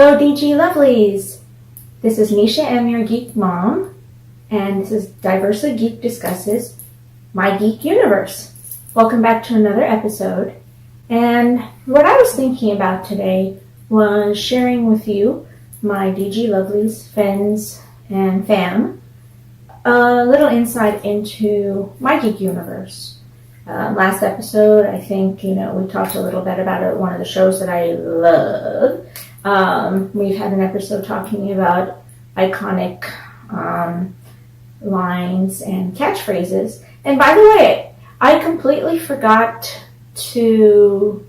Hello, DG Lovelies. This is Nisha M, your geek mom, and this is Diversely Geek Discusses My Geek Universe. Welcome back to another episode. And what I was thinking about today was sharing with you, my DG Lovelies, friends, and fam, a little insight into my geek universe. Last episode, I think, we talked a little bit about one of the shows that I love. We've had an episode talking about iconic lines and catchphrases. And by the way, I completely forgot to,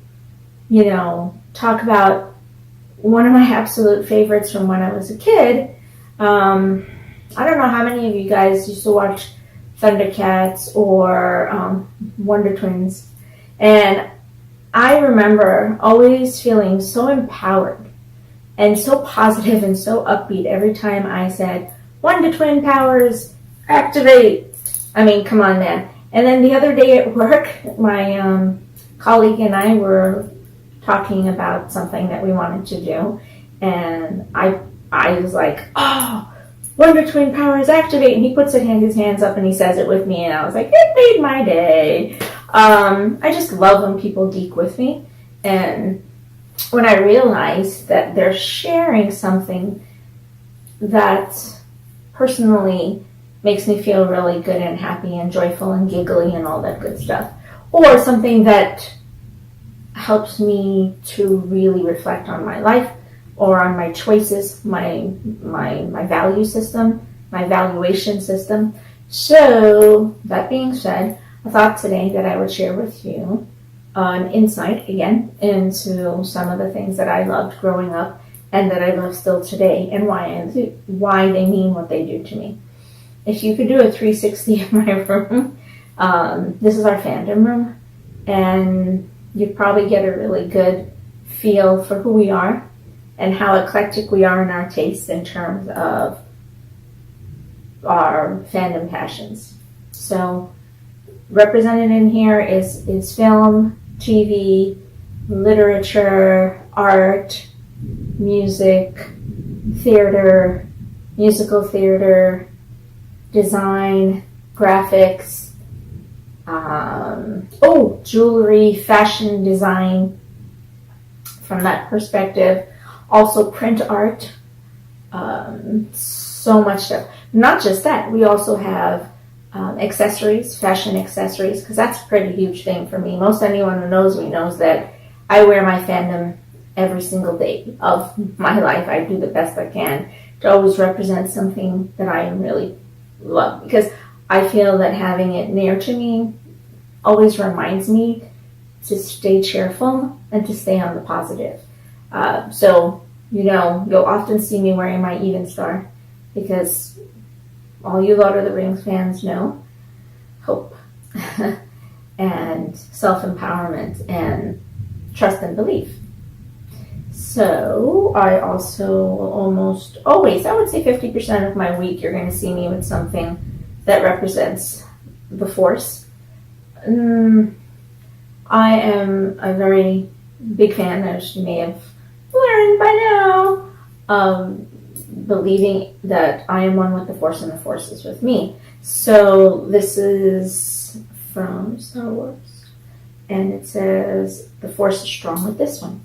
talk about one of my absolute favorites from when I was a kid. I don't know how many of you guys used to watch Thundercats or Wonder Twins. And I remember always feeling so empowered and so positive and so upbeat every time I said, Wonder Twin powers, activate. I mean, come on, man. And then the other day at work, my colleague and I were talking about something that we wanted to do. And I was like, oh, Wonder Twin powers activate. And he puts his hands up and he says it with me. And I was like, it made my day. I just love when people geek with me. And when I realize that they're sharing something that personally makes me feel really good and happy and joyful and giggly and all that good stuff. Or something that helps me to really reflect on my life or on my choices, my value system, my valuation system. So, that being said, I thought today that I would share with you an insight, again, into some of the things that I loved growing up and that I love still today and why they mean what they do to me. If you could do a 360 in my room, this is our fandom room, and you'd probably get a really good feel for who we are and how eclectic we are in our tastes in terms of our fandom passions. So, represented in here is film, TV, literature, art, music, theater, musical theater, design, graphics, jewelry, fashion design from that perspective. Also print art, so much stuff. Not just that, we also have accessories, fashion accessories, because that's a pretty huge thing for me. Most anyone who knows me knows that I wear my fandom every single day of my life. I do the best I can to always represent something that I really love, because I feel that having it near to me always reminds me to stay cheerful and to stay on the positive. So, you'll often see me wearing my Even Star, because all you Lord of the Rings fans know hope and self-empowerment and trust and belief. So I also almost always, I would say 50% of my week, you're going to see me with something that represents the Force. I am a very big fan, as you may have learned by now, believing that I am one with the Force and the Force is with me. So this is from Star Wars, and it says, the Force is strong with this one.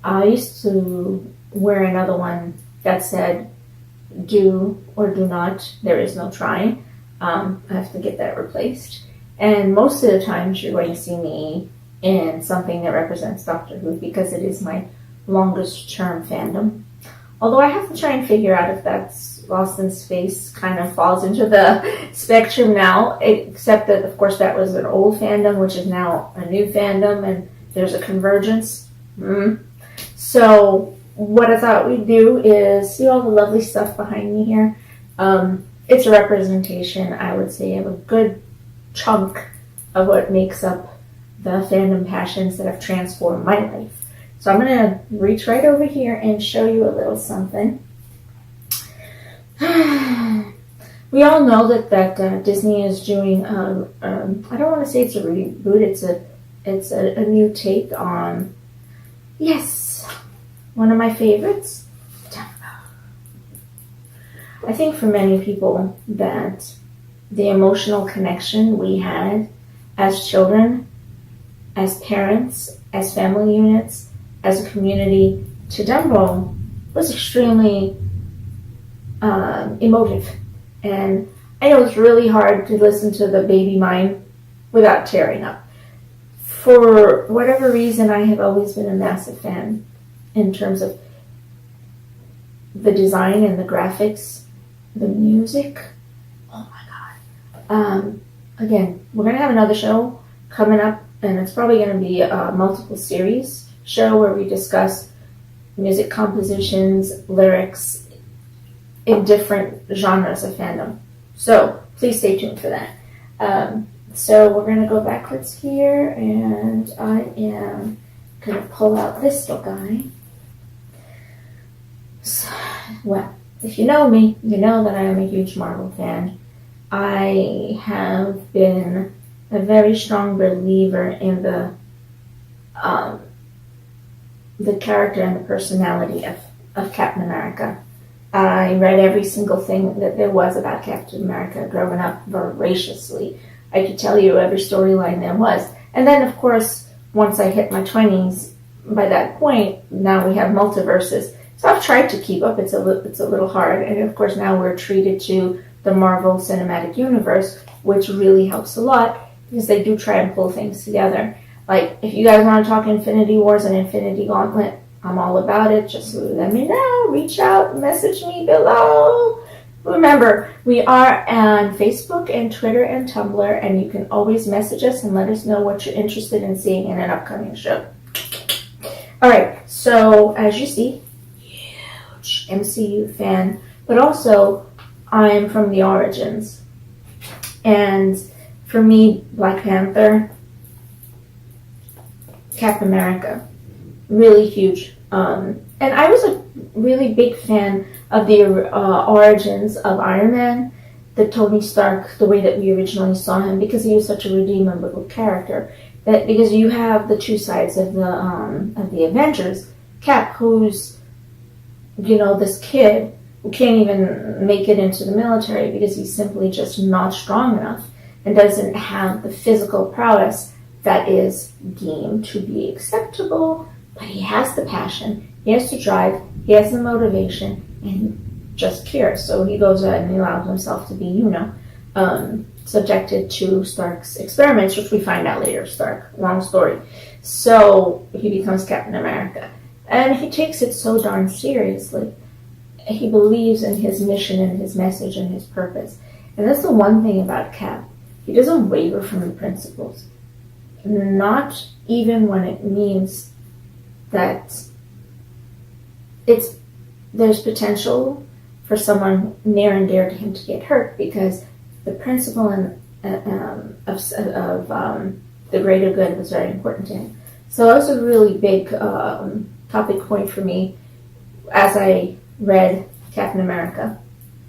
I used to wear another one that said, do or do not, there is no try. I have to get that replaced. And most of the times you're going to see me in something that represents Doctor Who, because it is my longest term fandom. Although I have to try and figure out if that's Lost in Space kind of falls into the spectrum now, except that, of course, that was an old fandom, which is now a new fandom, and there's a convergence. So what I thought we'd do is, see all the lovely stuff behind me here? It's a representation, I would say, of a good chunk of what makes up the fandom passions that have transformed my life. So I'm going to reach right over here and show you a little something. We all know that Disney is doing, I don't want to say it's a reboot, it's a new take on, yes, one of my favorites, I think for many people that the emotional connection we had as children, as parents, as family units, as a community to Dumbo was extremely emotive. And I know it's really hard to listen to the baby mine without tearing up. For whatever reason, I have always been a massive fan in terms of the design and the graphics, the music. Oh my God. Again, we're going to have another show coming up, and it's probably going to be a multiple series show where we discuss music compositions, lyrics in different genres of fandom. So please stay tuned for that. So we're going to go backwards here, and I am going to pull out this little guy. So, well, if you know me, you know that I am a huge Marvel fan. I have been a very strong believer in the character and the personality of Captain America. I read every single thing that there was about Captain America growing up voraciously. I could tell you every storyline there was. And then, of course, once I hit my 20s, by that point, now we have multiverses. So I've tried to keep up. It's a little hard. And, of course, now we're treated to the Marvel Cinematic Universe, which really helps a lot because they do try and pull things together. Like, if you guys want to talk Infinity Wars and Infinity Gauntlet, I'm all about it. Just let me know. Reach out. Message me below. Remember, we are on Facebook and Twitter and Tumblr, and you can always message us and let us know what you're interested in seeing in an upcoming show. All right, so as you see, huge MCU fan, but also I'm from the origins. And for me, Black Panther, Captain America, really huge. And I was a really big fan of the origins of Iron Man, the Tony Stark, the way that we originally saw him, because he was such a redeemable character. That because you have the two sides of the Avengers, Cap, who's this kid who can't even make it into the military because he's simply just not strong enough and doesn't have the physical prowess that is deemed to be acceptable, but he has the passion, he has the drive, he has the motivation, and he just cares. So he goes out and he allows himself to be, subjected to Stark's experiments, which we find out later, Stark, long story. So he becomes Captain America. And he takes it so darn seriously. He believes in his mission and his message and his purpose. And that's the one thing about Cap. He doesn't waver from the principles. Not even when it means that there's potential for someone near and dear to him to get hurt, because the principle of the greater good was very important to him. So that was a really big topic point for me as I read Captain America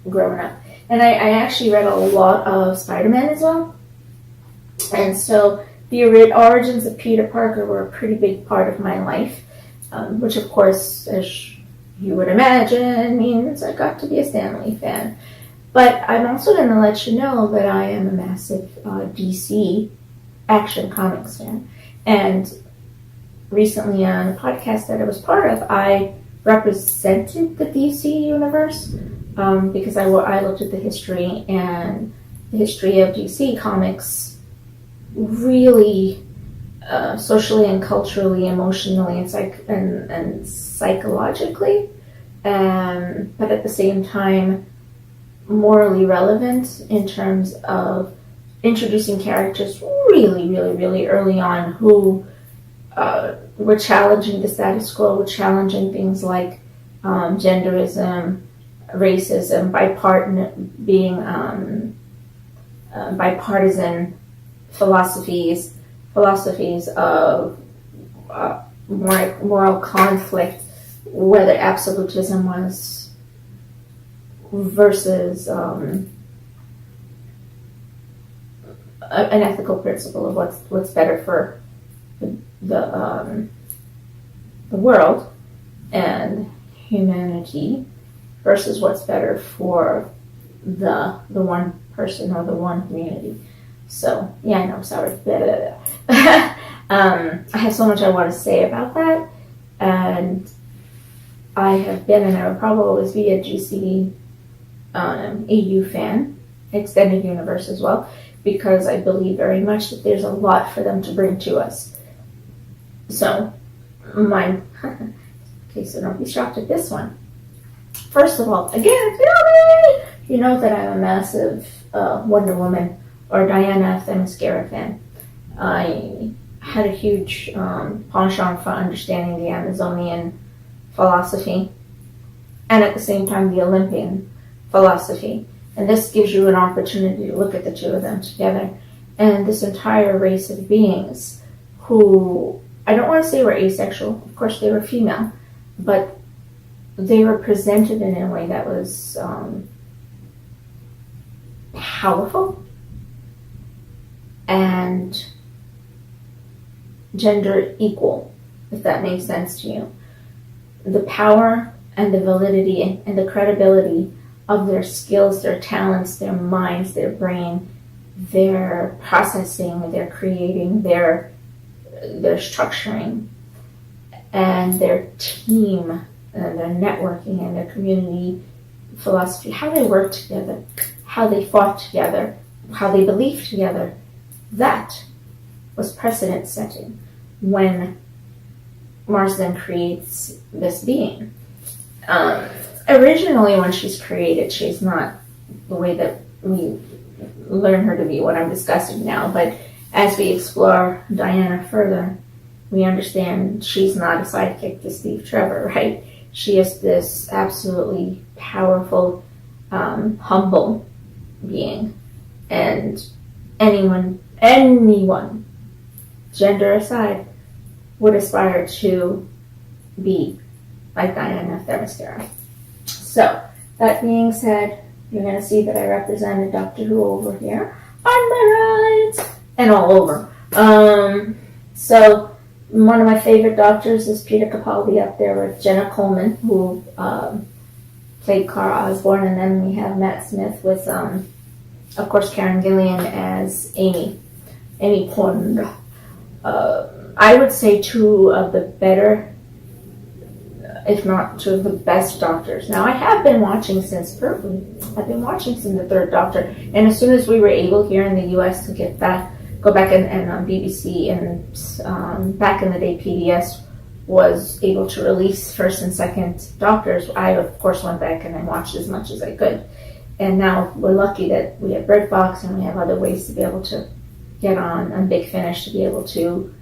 growing up. And I actually read a lot of Spider-Man as well. And so the origins of Peter Parker were a pretty big part of my life, which of course, as you would imagine, means I got to be a Stan Lee fan. But I'm also going to let you know that I am a massive DC Action Comics fan. And recently on a podcast that I was part of, I represented the DC universe because I looked at the history, and the history of DC Comics really socially and culturally, emotionally, and psychologically, but at the same time morally relevant in terms of introducing characters really, really, really early on who were challenging the status quo, were challenging things like genderism, racism, bipartisan philosophies of moral conflict, whether absolutism was versus an ethical principle of what's better for the world. and humanity versus what's better for the one person or the one community. So yeah, I know, sorry. I have so much I want to say about that, and I have been and I will probably always be a GC EU fan, Extended Universe as well, because I believe very much that there's a lot for them to bring to us. So, okay, so don't be shocked at this one. First of all, again, you know that I'm a massive Wonder Woman or Diana Themyscira fan. I had a huge penchant for understanding the Amazonian philosophy and at the same time the Olympian philosophy. And this gives you an opportunity to look at the two of them together. And this entire race of beings who, I don't want to say were asexual, of course they were female, but they were presented in a way that was powerful and gender equal, if that makes sense to you. The power and the validity and the credibility of their skills, their talents, their minds, their brain, their processing, their creating, their structuring, and their team, and their networking, and their community philosophy, how they worked together, how they fought together, how they believed together. That was precedent setting when Marsden creates this being. Originally, when she's created, she's not the way that we learn her to be, what I'm discussing now. But as we explore Diana further, we understand she's not a sidekick to Steve Trevor, right? She is this absolutely powerful, humble being. And anyone, gender aside, would aspire to be like Diana Themyscira. So, that being said, you're going to see that I represented Doctor Who over here on my right and all over. So, one of my favorite doctors is Peter Capaldi up there with Jenna Coleman, who played Clara Osborne, and then we have Matt Smith with, of course, Karen Gillian as Amy Pond. I would say two of the better, if not two of the best doctors. Now, I have been watching since Pertwee. I've been watching since the third Doctor. And as soon as we were able here in the U.S. to go back and on BBC, and back in the day PBS was able to release first and second Doctors, I, of course, went back and I watched as much as I could. And now we're lucky that we have BirdBox and we have other ways to be able to get on Big Finish to be able to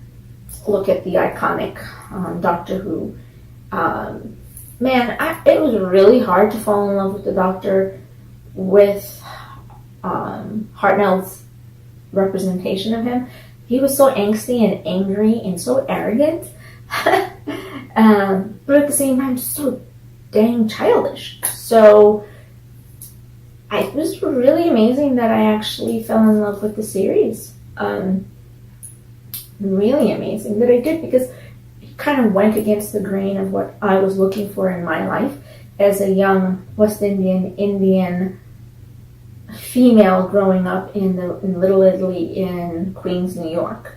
look at the iconic Doctor Who. It was really hard to fall in love with the Doctor with Hartnell's representation of him. He was so angsty and angry and so arrogant, but at the same time so dang childish. So it was really amazing that I actually fell in love with the series. Really amazing that I did, because it kind of went against the grain of what I was looking for in my life as a young West Indian female growing up in Little Italy in Queens, New York.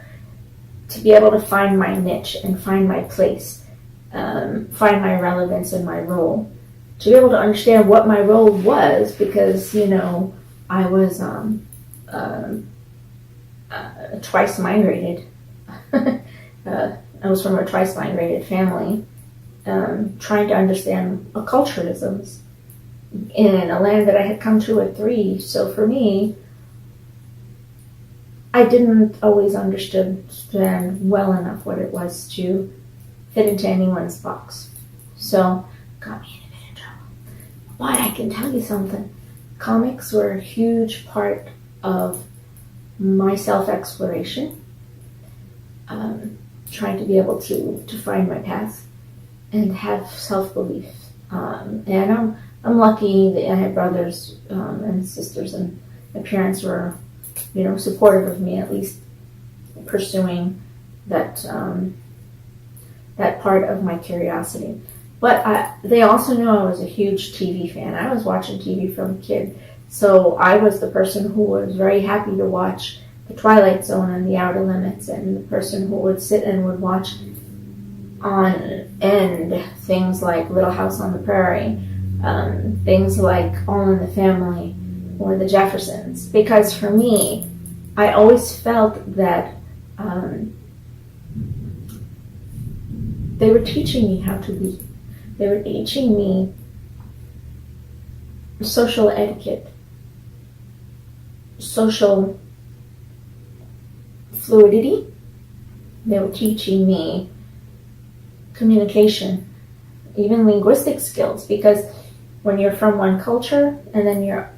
To be able to find my niche and find my place, find my relevance and my role. To be able to understand what my role was, because, I was twice migrated. I was from a twice migrated family, trying to understand acculturalisms in a land that I had come to at 3. So for me, I didn't always understand well enough what it was to fit into anyone's box. So, got me in a bit of trouble. But I can tell you something. Comics were a huge part of my self-exploration. Trying to be able to find my path and have self-belief. And I'm lucky that I had brothers and sisters, and my parents were, supportive of me, at least pursuing that part of my curiosity. But they also knew I was a huge TV fan. I was watching TV from a kid. So I was the person who was very happy to watch The Twilight Zone and The Outer Limits, and the person who would sit and would watch on end things like Little House on the Prairie, things like All in the Family or The Jeffersons. Because for me, I always felt that they were teaching me how to be. They were teaching me social etiquette, social fluidity. They were teaching me communication, even linguistic skills, because when you're from one culture and then you're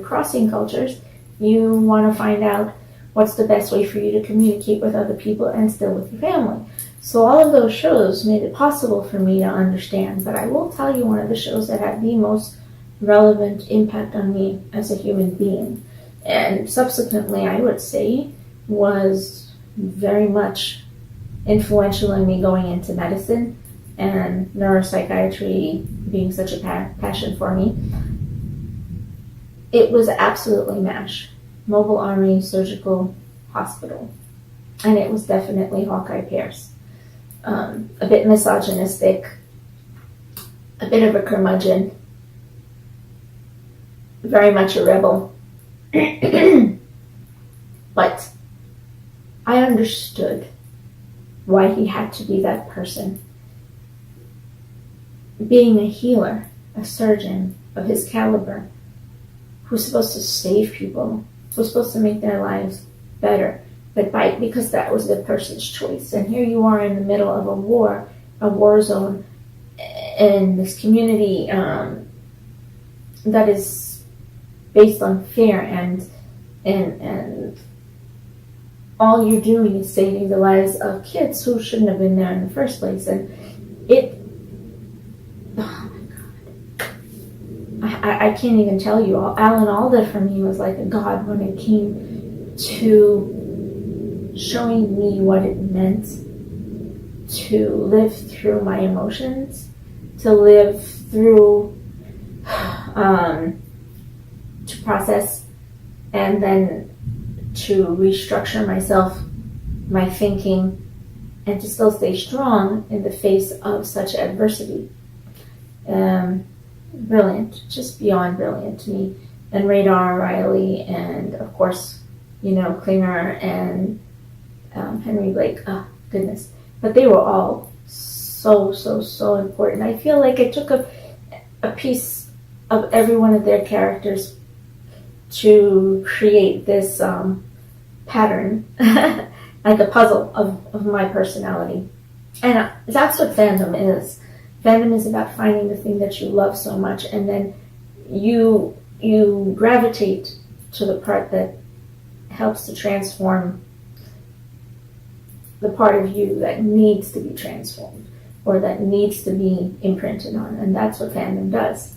crossing cultures, you want to find out what's the best way for you to communicate with other people and still with your family. So all of those shows made it possible for me to understand. But I will tell you, one of the shows that had the most relevant impact on me as a human being, and subsequently I would say was very much influential in me going into medicine and neuropsychiatry being such a passion for me, it was absolutely MASH, Mobile Army Surgical Hospital. And it was definitely Hawkeye Pierce. A bit misogynistic, a bit of a curmudgeon, very much a rebel. But I understood why he had to be that person. Being a healer, a surgeon of his caliber, who's supposed to save people, who's supposed to make their lives better, but because that was the person's choice. And here you are in the middle of a war zone, in this community that is based on fear, and all you're doing is saving the lives of kids who shouldn't have been there in the first place. And oh my God, I can't even tell you. Alan Alda for me was like a god when it came to showing me what it meant to live through my emotions, to live through, to process, and then to restructure myself, my thinking, and to still stay strong in the face of such adversity. Brilliant, just beyond brilliant to me. And Radar Riley, and of course, Klinger and Henry Blake. Oh, goodness. But they were all so important. I feel like it took a piece of every one of their characters to create this pattern, like a puzzle of my personality. And that's what fandom is. Fandom is about finding the thing that you love so much, and then you gravitate to the part that helps to transform the part of you that needs to be transformed or that needs to be imprinted on. And that's what fandom does.